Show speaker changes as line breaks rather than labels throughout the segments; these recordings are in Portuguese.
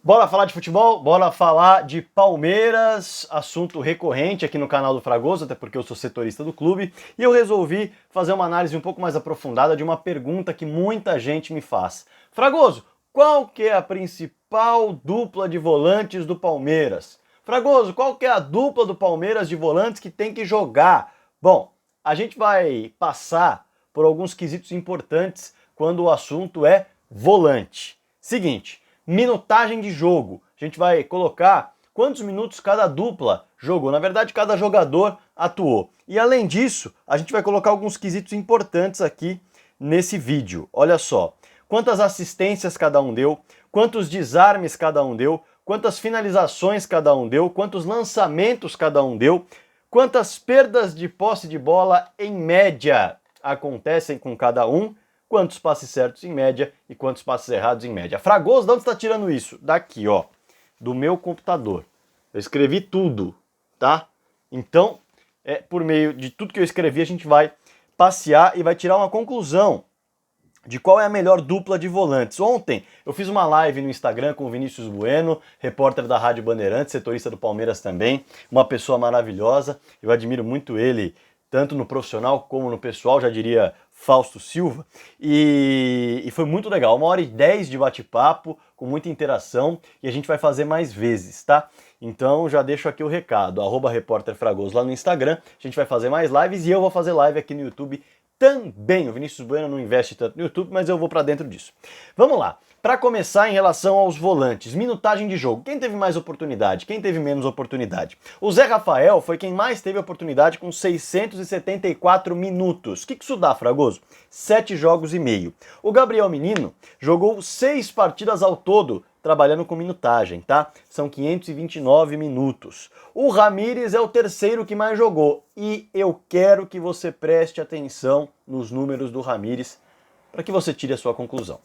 Bora falar de futebol? Bora falar de Palmeiras, assunto recorrente aqui no canal do Fragoso, até porque eu sou setorista do clube, e eu resolvi fazer uma análise um pouco mais aprofundada de uma pergunta que muita gente me faz. Fragoso, qual que é a principal dupla de volantes do Palmeiras? Fragoso, qual que é a dupla do Palmeiras de volantes que tem que jogar? Bom, a gente vai passar por alguns quesitos importantes quando o assunto é volante. Seguinte, minutagem de jogo. A gente vai colocar quantos minutos cada dupla jogou. Na verdade, cada jogador atuou. E além disso, a gente vai colocar alguns quesitos importantes aqui nesse vídeo. Olha só, quantas assistências cada um deu, quantos desarmes cada um deu, quantas finalizações cada um deu, quantos lançamentos cada um deu, quantas perdas de posse de bola em média acontecem com cada um, quantos passes certos em média e quantos passes errados em média. Fragoso, de onde você está tirando isso? Daqui, ó, do meu computador. Eu escrevi tudo, tá? Então, por meio de tudo que eu escrevi, a gente vai passear e vai tirar uma conclusão de qual é a melhor dupla de volantes. Ontem eu fiz uma live no Instagram com o Vinícius Bueno, repórter da Rádio Bandeirantes, setorista do Palmeiras também, uma pessoa maravilhosa, eu admiro muito ele, tanto no profissional como no pessoal, já diria Fausto Silva, e foi muito legal, 1h10 de bate-papo, com muita interação, e a gente vai fazer mais vezes, tá? Então já deixo aqui o recado, @repórterfragoso lá no Instagram, a gente vai fazer mais lives e eu vou fazer live aqui no YouTube também. O Vinícius Bueno não investe tanto no YouTube, mas eu vou para dentro disso. Vamos lá. Para começar, em relação aos volantes, minutagem de jogo. Quem teve mais oportunidade? Quem teve menos oportunidade? O Zé Rafael foi quem mais teve oportunidade com 674 minutos. O que isso dá, Fragoso? 7 jogos e meio. O Gabriel Menino jogou 6 partidas ao todo, trabalhando com minutagem, tá? São 529 minutos. O Ramírez é o terceiro que mais jogou. E eu quero que você preste atenção nos números do Ramírez para que você tire a sua conclusão.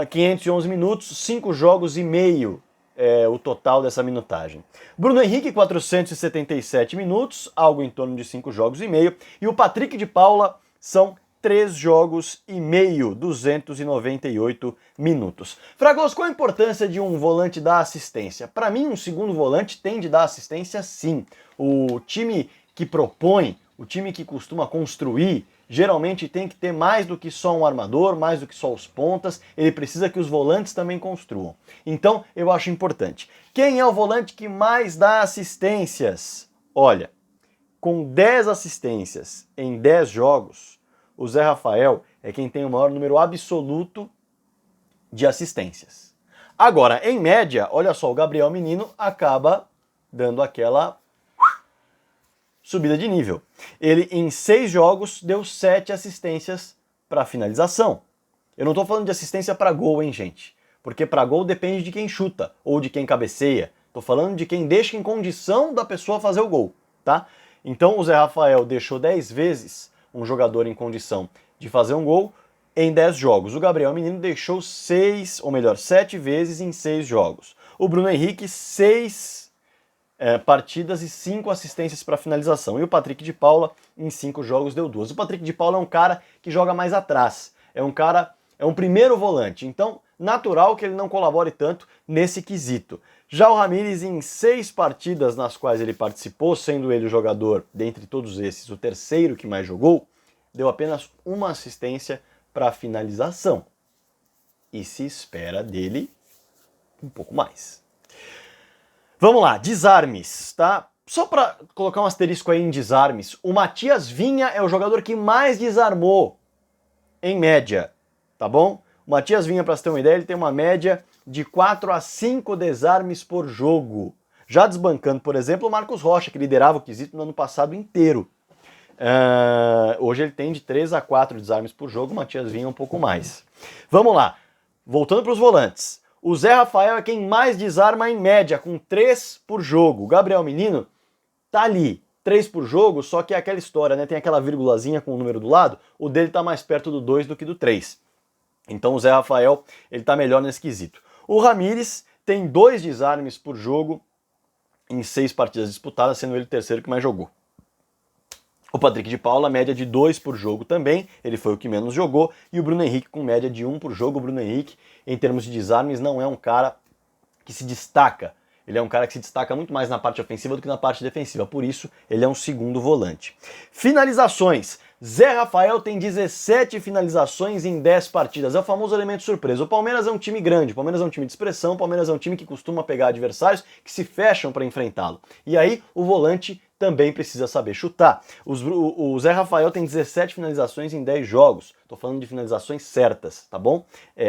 511 minutos, 5 jogos e meio é o total dessa minutagem. Bruno Henrique, 477 minutos, algo em torno de 5 jogos e meio. E o Patrick de Paula são 3 jogos e meio, 298 minutos. Fragoso, qual a importância de um volante dar assistência? Para mim, um segundo volante tem de dar assistência sim. O time que propõe, o time que costuma construir, geralmente tem que ter mais do que só um armador, mais do que só os pontas, ele precisa que os volantes também construam. Então, eu acho importante. Quem é o volante que mais dá assistências? Olha, com 10 assistências em 10 jogos, o Zé Rafael é quem tem o maior número absoluto de assistências. Agora, em média, olha só, o Gabriel Menino acaba dando aquela subida de nível. Ele, em 6 jogos, deu 7 assistências para finalização. Eu não estou falando de assistência para gol, hein, gente? Porque para gol depende de quem chuta ou de quem cabeceia. Estou falando de quem deixa em condição da pessoa fazer o gol, tá? Então o Zé Rafael deixou 10 vezes um jogador em condição de fazer um gol em 10 jogos. O Gabriel Menino deixou 7 vezes em 6 jogos. O Bruno Henrique, 6 partidas e 5 assistências para finalização. E o Patrick de Paula, em 5 jogos, deu 2. O Patrick de Paula é um cara que joga mais atrás. É um primeiro volante. Então, natural que ele não colabore tanto nesse quesito. Já o Ramírez, em 6 partidas nas quais ele participou, sendo ele o jogador, dentre todos esses, o terceiro que mais jogou, deu apenas 1 assistência para finalização. E se espera dele um pouco mais. Vamos lá, desarmes, tá? Só para colocar um asterisco aí em desarmes, o Matias Vinha é o jogador que mais desarmou, em média, tá bom? O Matias Vinha, para você ter uma ideia, ele tem uma média de 4 a 5 desarmes por jogo. Já desbancando, por exemplo, o Marcos Rocha, que liderava o quesito no ano passado inteiro. Hoje ele tem de 3 a 4 desarmes por jogo, o Matias Vinha um pouco mais. Vamos lá, voltando para os volantes. O Zé Rafael é quem mais desarma em média, com 3 por jogo. O Gabriel Menino tá ali, 3 por jogo, só que é aquela história, né? Tem aquela vírgulazinha com o número do lado, o dele tá mais perto do 2 do que do 3. Então o Zé Rafael, ele tá melhor nesse quesito. O Ramírez tem 2 desarmes por jogo em 6 partidas disputadas, sendo ele o terceiro que mais jogou. O Patrick de Paula, média de 2 por jogo também, ele foi o que menos jogou, e o Bruno Henrique com média de 1 por jogo. O Bruno Henrique, em termos de desarmes, não é um cara que se destaca. Ele é um cara que se destaca muito mais na parte ofensiva do que na parte defensiva, por isso ele é um segundo volante. Finalizações. Zé Rafael tem 17 finalizações em 10 partidas. É o famoso elemento surpresa. O Palmeiras é um time grande, o Palmeiras é um time de expressão, o Palmeiras é um time que costuma pegar adversários que se fecham para enfrentá-lo. E aí o volante também precisa saber chutar. O Zé Rafael tem 17 finalizações em 10 jogos. Estou falando de finalizações certas, tá bom?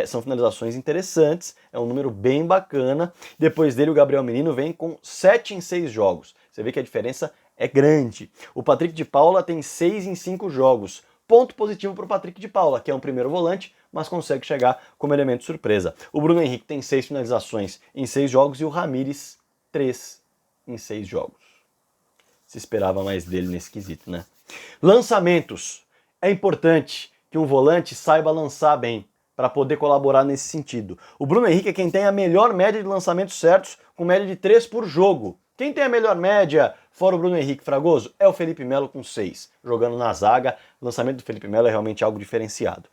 São finalizações interessantes, é um número bem bacana. Depois dele, o Gabriel Menino vem com 7 em 6 jogos. Você vê que a diferença é grande. O Patrick de Paula tem 6 em 5 jogos. Ponto positivo para o Patrick de Paula, que é um primeiro volante, mas consegue chegar como elemento surpresa. O Bruno Henrique tem 6 finalizações em 6 jogos e o Ramires 3 em 6 jogos. Se esperava mais dele nesse quesito, né? Lançamentos. É importante que um volante saiba lançar bem, para poder colaborar nesse sentido. O Bruno Henrique é quem tem a melhor média de lançamentos certos, com média de 3 por jogo. Quem tem a melhor média, fora o Bruno Henrique Fragoso, é o Felipe Melo com 6. Jogando na zaga, o lançamento do Felipe Melo é realmente algo diferenciado.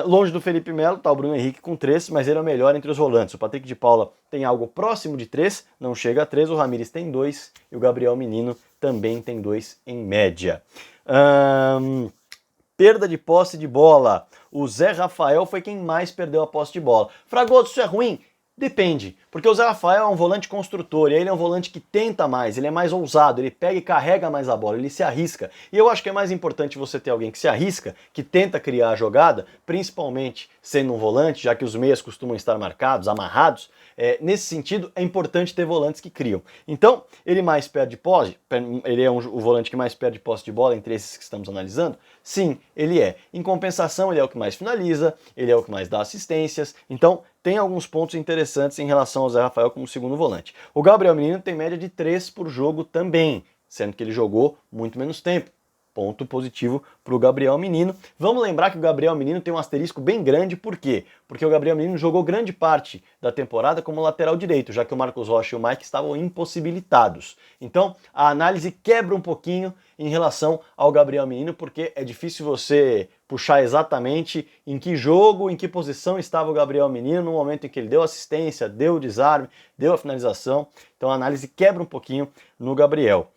Longe do Felipe Melo está o Bruno Henrique com 3, mas ele é o melhor entre os volantes. O Patrick de Paula tem algo próximo de 3, não chega a 3, o Ramires tem 2 e o Gabriel Menino também tem 2 em média. Perda de posse de bola. O Zé Rafael foi quem mais perdeu a posse de bola. Fragoso, isso é ruim? Depende, porque o Zé Rafael é um volante construtor, e aí ele é um volante que tenta mais, ele é mais ousado, ele pega e carrega mais a bola, ele se arrisca. E eu acho que é mais importante você ter alguém que se arrisca, que tenta criar a jogada, principalmente sendo um volante, já que os meias costumam estar marcados, amarrados. Nesse sentido, é importante ter volantes que criam. Então, ele mais perde posse, ele é o volante que mais perde posse de bola entre esses que estamos analisando? Sim, ele é. Em compensação, ele é o que mais finaliza, ele é o que mais dá assistências, então tem alguns pontos interessantes em relação ao Zé Rafael como segundo volante. O Gabriel Menino tem média de 3 por jogo também, sendo que ele jogou muito menos tempo. Ponto positivo para o Gabriel Menino. Vamos lembrar que o Gabriel Menino tem um asterisco bem grande, por quê? Porque o Gabriel Menino jogou grande parte da temporada como lateral direito, já que o Marcos Rocha e o Mike estavam impossibilitados. Então, a análise quebra um pouquinho em relação ao Gabriel Menino, porque é difícil você puxar exatamente em que jogo, em que posição estava o Gabriel Menino no momento em que ele deu assistência, deu o desarme, deu a finalização. Então a análise quebra um pouquinho no Gabriel.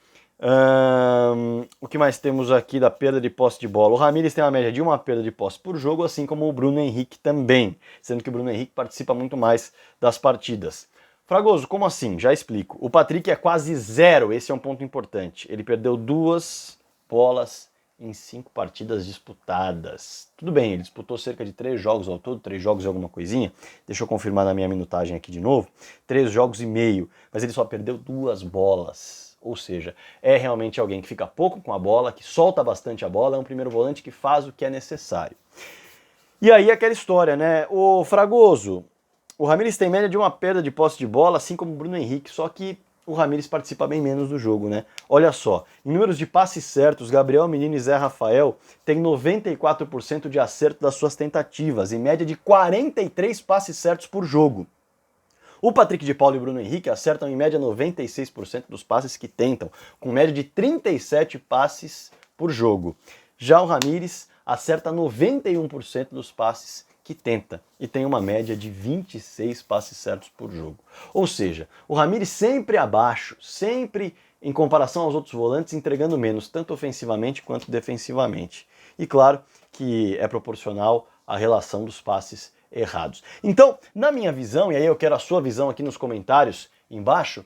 O que mais temos aqui da perda de posse de bola? O Ramires tem uma média de uma perda de posse por jogo, assim como o Bruno Henrique também, sendo que o Bruno Henrique participa muito mais das partidas. Fragoso, como assim? Já explico. O Patrick é quase 0, esse é um ponto importante. Ele perdeu 2 bolas em 5 partidas disputadas. Tudo bem, ele disputou cerca de 3 jogos ao todo, 3 jogos e alguma coisinha. Deixa eu confirmar na minha minutagem aqui de novo. 3 jogos e meio, mas ele só perdeu 2 bolas. Ou seja, é realmente alguém que fica pouco com a bola, que solta bastante a bola, é um primeiro volante que faz o que é necessário. E aí aquela história, né? O Fragoso, o Ramires tem média de uma perda de posse de bola, assim como o Bruno Henrique, só que o Ramires participa bem menos do jogo, né? Olha só, em números de passes certos, Gabriel Menino e Zé Rafael têm 94% de acerto das suas tentativas, em média de 43 passes certos por jogo. O Patrick de Paula e o Bruno Henrique acertam em média 96% dos passes que tentam, com média de 37 passes por jogo. Já o Ramires acerta 91% dos passes que tenta e tem uma média de 26 passes certos por jogo. Ou seja, o Ramires sempre abaixo, sempre em comparação aos outros volantes, entregando menos, tanto ofensivamente quanto defensivamente. E claro que é proporcional à relação dos passes errados. Então, na minha visão, e aí eu quero a sua visão aqui nos comentários embaixo,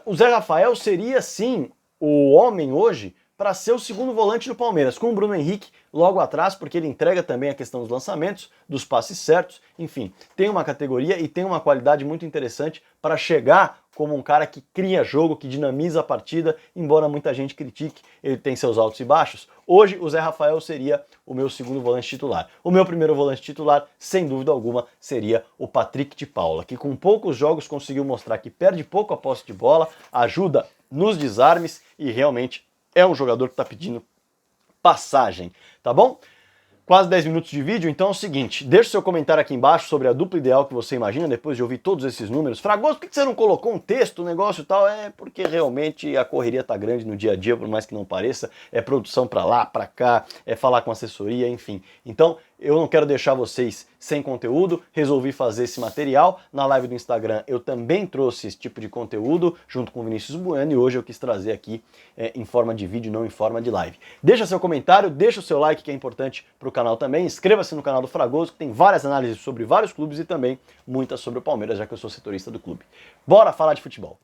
o Zé Rafael seria sim o homem hoje para ser o segundo volante do Palmeiras, com o Bruno Henrique logo atrás, porque ele entrega também a questão dos lançamentos, dos passes certos, enfim, tem uma categoria e tem uma qualidade muito interessante para chegar como um cara que cria jogo, que dinamiza a partida, embora muita gente critique, ele tem seus altos e baixos. Hoje o Zé Rafael seria o meu segundo volante titular. O meu primeiro volante titular, sem dúvida alguma, seria o Patrick de Paula, que com poucos jogos conseguiu mostrar que perde pouco a posse de bola, ajuda nos desarmes e realmente é um jogador que está pedindo passagem, tá bom? Quase 10 minutos de vídeo, então é o seguinte, deixa seu comentário aqui embaixo sobre a dupla ideal que você imagina depois de ouvir todos esses números. Fragoso, por que você não colocou um texto, um negócio e tal? É porque realmente a correria tá grande no dia a dia, por mais que não pareça, é produção pra lá, pra cá, é falar com assessoria, enfim. Então, eu não quero deixar vocês sem conteúdo, resolvi fazer esse material. Na live do Instagram eu também trouxe esse tipo de conteúdo junto com o Vinícius Bueno e hoje eu quis trazer aqui em forma de vídeo, não em forma de live. Deixa seu comentário, deixa o seu like que é importante para o canal também, inscreva-se no canal do Fragoso que tem várias análises sobre vários clubes e também muitas sobre o Palmeiras, já que eu sou setorista do clube. Bora falar de futebol!